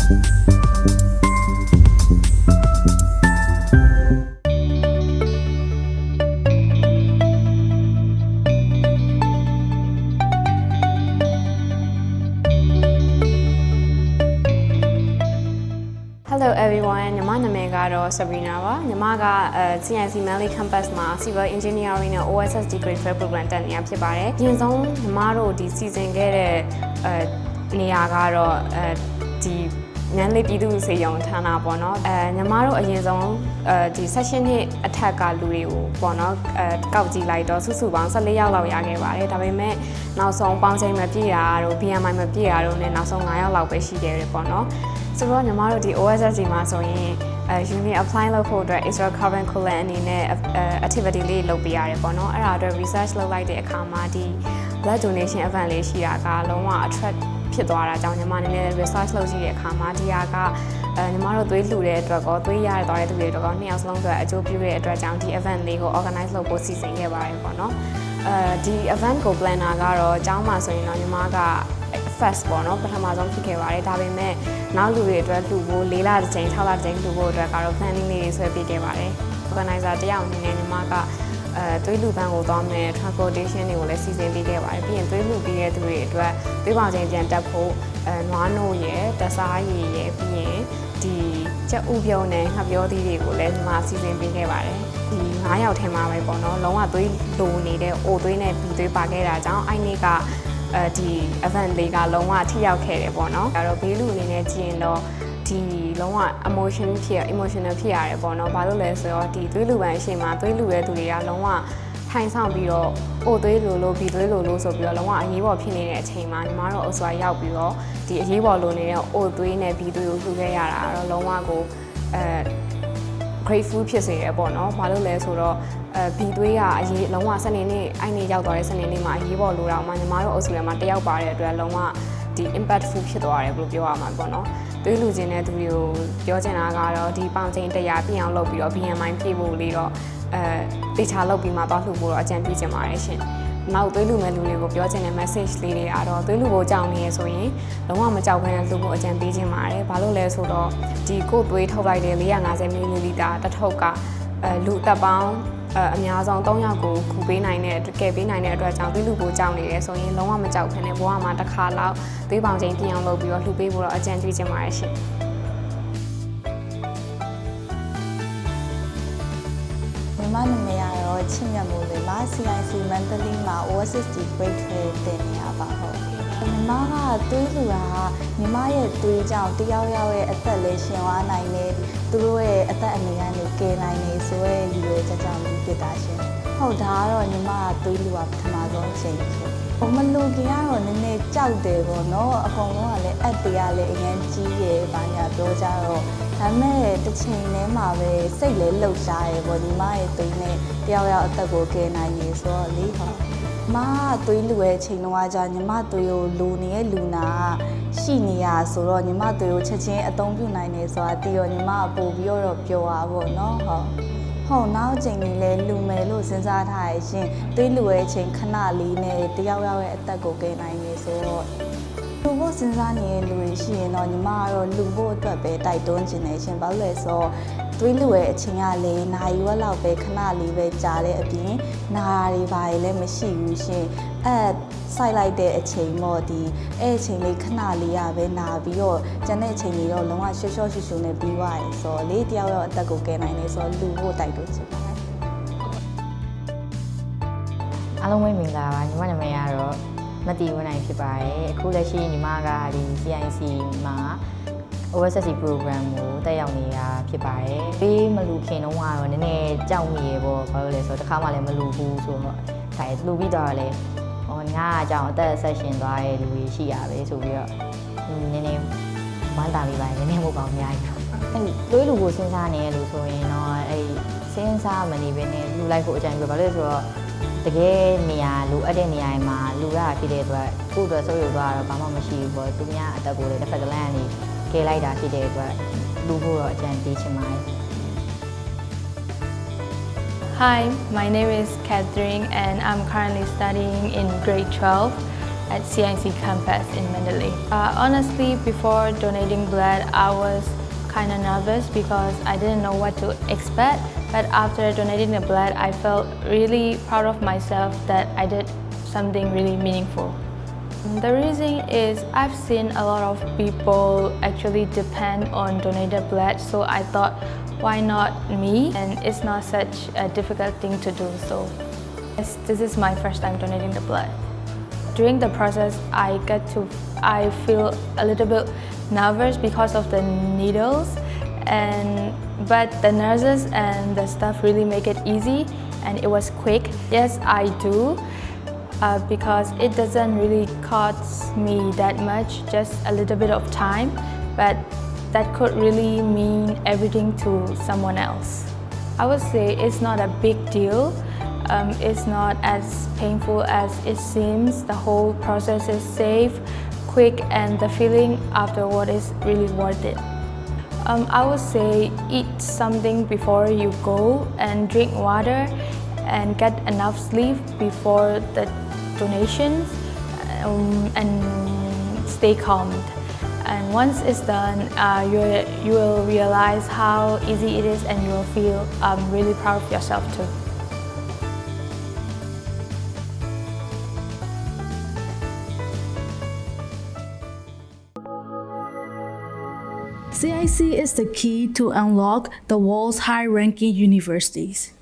Hello everyone ညီမနာမည်ကတော့ Sabrina ပါညီမကCNC Manly Campus မှာ Civil Engineering နဲ့ OSS Degree Program တက်နေတာဖြစ်ပါတယ်။အရင်ဆုံးညီမတို့ဒီစီစဉ်ခဲ့တဲ့နေရာကတော့ဒီနန်းလေးပြည်သူ့စေယုံဌာနပေါ့နော်ညီမတို့အရင်ဆုံးဒီ session နှစ်အထက်ကလူတွေကိုပေါ့နော်ကောက်ကြည့်လိုက်တော့စုစုပေါင်း14ယောက်လောက်ရခဲ့ပါတယ်ဒါပေမဲ့နောက်ဆုံးပေါင်းချိန်မပြည့်တာတို့ BMI မပြည့်တာတို့နဲ့နောက်ဆုံး9ယောက်လောက်ပဲရှိခဲ့တယ်ပေါ့နော်ဆိုတော့ညီမတို့ဒီ OSS မှာဆိုရင်uni apply လုပ်ဖို့အတွက် extra curricular အနေနဲ့ activity လေးလုပ်ပေးရတယ်ပေါ့နော်အဲ့ဒါအတွက် research လုပ်လိုက်တဲ့အခါမှာဒီ blood donation event လေးရှိတာကလုံးဝ attract ဖြစ်သွားတာကြောင့်ညီမအနေနဲ့ research လုပ်ကြည့်တဲ့အခါမှာဒီဟာကညီမတို့သွေးလှူတဲ့အတွက်ကောသွေးရသွားတဲ့သူတွေတော့နှစ်ယောက်စလုံးအတွက်အကျိုးပြုတဲ့အတွက်ကြောင့်ဒီ event လေးကို organize လုပ်ဖို့စီစဉ်ခဲ့ပါတယ်ပေါ့နော်ဒီ event ကို planner ကတော့အကြောင်းမှာဆိုရင်တော့ညီမကfirst ပေါ့နော်ပထမဆုံးဖြစ်ခဲ့ပါတယ်ဒါပေမဲ့နောက်လူတွေအတွက်လှူဖို့4လတစ်ချိန်6လတစ်ချိန်လှူဖို့အတွက်ကတော့ planning လေးတွေဆွဲပေးခဲ့ပါတယ် organizer တယောက်အနေနဲ့ညီမကသွေးလှူပန်းကိုသွားမယ် transportation တွေကိုလည်းစီစဉ်ပေးခဲ့ပါတယ်ပြီးရင်သွေးလှူပေးတဲ့သူတွေအတွက်သွေးပေါင်ချိန်ပြန်တက်ဖို့နွားနို့ရယ်တစားရည်ရယ်ပြီးရင်ဒီချက်ဥပြုံးနဲ့ငှက်ပြောသီးတွေကိုလည်းညီမစီစဉ်ပေးခဲ့ပါတယ်ဒီ9ယောက်ထဲမှာပဲပေါ့နော်လုံးဝသွေးလိုနေတဲ့အိုသွေးနဲ့ဘီသွေးပါခဲ့တာကြောင့်အဲ့နေ့ကဒီ event လေးကလုံးဝထိရောက်ခဲ့တယ်ပေါ့နော်အဲ့တော့ဘေးလူအနေနဲ့ကြည့်ရင်တော့ဒီလုံးဝ emotional ဖြစ်ရတယ်ပေါ့နော်ဘာလို့လဲဆိုတော့ဒီသွေးလူပန်းအရှိန်မှာသွေးလူတဲ့သူတွေကလုံးဝထိုင်ဆောင်ပြီးတော့အိုသွေးလိုဘီသွေးလိုဆိုပြီးတော့လုံးဝအရေးပေါ်ဖြစ်နေတဲ့အချိန်မှာညီမတို့အစွာရောက်ပြီးတော့ဒီအရေးပေါ်လိုနေတဲ့အိုသွေးနဲ့ဘီသွေးကိုလှူခဲ့ရတာတော့လုံးဝကိုgrateful ဖြစ်စေရပေါ့နော်ဘာလို့လဲဆိုတော့ဘီသွေးကအရေးလုံးဝစနေနေ့အဲ့နေ့ရောက်သွားတဲ့စနေနေ့မှာအရေးပေါ်လိုတော့မှညီမတို့အုပ်စုထဲမှာတယောက်ပါတဲ့အတွက်လုံးဝဒီ impactful ဖြစ်သွားတယ်ဘယ်လိုပြောရမှာပေါ့နော်သွေးလူချင်းတဲ့သူတွေကိုပြောချင်တာကတော့ဒီပေါင်ချိန်100ပြည့်အောင်လုပ်ပြီးတော့ BMI ပြည့်ဖို့လေးတော့တေချာလုပ်ပြီးမှသွားလှူဖို့တော့အကြံပြုချင်ပါတယ်ရှင်နောက်သွေးလူမဲ့လူတွေကိုပြောချင်တဲ့ message လေးတွေကတော့သွေးလူဖို့ကြောက်နေရဆိုရင်လုံးဝမကြောက်ဘဲနဲ့လှူဖို့အကြံပေးချင်ပါတယ်ဘာလို့လဲဆိုတော့ဒီကိုသွေးထုတ်လိုက်တဲ့450 ml တစ်ထုပ်ကလူသက်ပေါင်းအများဆုံး3ယောက်ကိုခူပေးနိုင်တဲ့ကယ်ပေးနိုင်တဲ့အတွက်ကြောင့်သွေးလူဖို့ကြောက်နေတယ်ဆိုရင်လုံးဝမကြောက်ဘဲနဲ့ဘဝမှာတစ်ခါလောက်သွေးပေါင်ချိန်ပြင်းအောင်လုပ်ပြီးတော့လှူပေးဖို့တော့အကြံပြုချင်ပါတယ်ရှင်မနာမည်ကတော့ချစ်မြတ်မိုးလေးပါ CIC Mentally မှာ OSS Degree တင်နေရပါဟုတ်ညီမကသွေးလူတာညီမရဲ့သွေးကြောင့်တယောက်ရဲ့အသက်လေးရှင်သွားနိုင်တယ်သူတို့ရဲ့အသက်အနေကနေကယ်နိုင်နေဆိုရဲရည်ရွယ်ချက်ကြောင့်ဖြစ်တာရှင်ဟုတ်ဒါကတော့ညီမကသွေးလူတာပထမဆုံးအချိန်ရှင်မလူကြီးကတော့နည်းနည်းကြောက်တယ်ပေါ့နော်အကုန်လုံးကလည်းအက်တရားလည်းအရင်ကြီးရယ်ဘာညာပြောကြတော့ဒါမဲ့တစ်ချိန်တည်းမှာပဲစိတ်လည်းလှုပ်ရှားရယ်ပေါ့ညီမရဲ့သွေးနဲ့တယောက်အသက်ကိုကယ်နိုင်နေဆိုတော့လေဟောမသွေးလူရဲ့ချိန်တော့ကြာညီမသွေးကိုလူနေတဲ့လူနာရှိနေရဆိုတော့ညီမသွေးကိုချက်ချင်းအသုံးပြုနိုင်နေဆိုတာတီရောညီမပို့ပြီးတော့ပျော်ပါပေါ့နော်ဟုတ်နောက်ချိန်ကြီးလဲလူမယ်လို့စဉ်းစားထားရရှင်သွေးလူရဲ့ချိန်ခဏလေးနဲ့တယောက်ရဲ့အသက်ကိုကယ်နိုင်နေဆိုတော့လူဖို့စဉ်းစားနေတဲ့လူတွေရှိရင်တော့ညီမကတော့လူဖို့အတွက်ပဲတိုက်တွန်းခြင်းနေရှင်ဘာလို့လဲဆိုတော့သွေးလူရဲ့အချိန်ကလည်းနိုင်ရွက်လောက်ပဲခဏလေးပဲကြာတဲ့အပြင်နာတွေဘာတွေလည်းမရှိဘူးရှင်စိုက်လိုက်တဲ့အချိန်တော့ဒီအဲ့အချိန်လေးခဏလေးရပဲနာပြီးတော့ကျန်တဲ့အချိန်ကြီးတော့လုံးဝရှော့ရှော့ရှူရှူနဲ့ပြီးသွားတယ်ဆိုတော့လေးတယောက်အသက်ကိုကယ်နိုင်နေဆိုတော့လူဖို့တိုက်တွန်းခြင်းပါအားလုံးပဲမင်္ဂလာပါညီမနာမည်ကတော့မတီဝင်းနိုင်ဖြစ်ပါတယ်အခုလက်ရှိညီမကဒီ CIC မှာ OSS program ကိုတက်ရောက်နေတာဖြစ်ပါတယ်ပေးမလူခင်တော့ကတော့နည်းနည်းကြောက်မိရေပေါ့ဘာလို့လဲဆိုတော့တစ်ခါမှလည်းမလူဘူးဆိုတော့ဒါလူပြီးတော့လည်းငါအကြောင်းအသက်ဆက်ရှင်သွားတဲ့လူတွေရှိရပဲဆိုပြီးတော့နည်းနည်းဝမ်းသာမိပါတယ်နည်းနည်းမဟုတ်ပါဘူးအများကြီးသွေးလူကိုစဉ်းစားနေရလို့ဆိုရင်တော့စဉ်းစားမနေဘဲနဲ့လူလိုက်ဖို့အကြံပြုဘာလို့လဲဆိုတော့တကယ်နေရာလူအပ်တဲ့နေရာမှာလူရဖြစ်တဲ့အတွက်ကိုယ့်အတွက်စိုးရိမ်သွားတော့ဘာမှမရှိဘူးပေါ့သူများအသက်ကိုလည်းတစ်ဖက်ကလန့်ကနေကယ်လိုက်တာဖြစ်တဲ့အတွက်လူဖို့တော့အကြံပေးချင်ပါတယ် Hi, my name is Catherine and I'm currently studying in grade 12 at CIC campus in Mandalay. Honestly, before donating blood, I was kind of nervous because I didn't know what to expect. But after donating the blood, I felt really proud of myself that I did something really meaningful. The reason is I've seen a lot of people actually depend on donated blood, so I thought, why not me? And it's not such a difficult thing to do. So yes, this is my first time donating the blood. During the process, I feel a little bit nervous because of the needles, but the nurses and the staff really make it easy, and it was quick. Yes, I do. Because it doesn't really cost me that much, just a little bit of time, but that could really mean everything to someone else. I would say it's not a big deal. It's not as painful as it seems. The whole process is safe, quick, and the feeling afterward is really worth it. I would say eat something before you go and drink water and get enough sleep before the donations and stay calm. And once it's done, you will realize how easy it is, and you will feel really proud of yourself too. CIC is the key to unlock the world's high-ranking universities.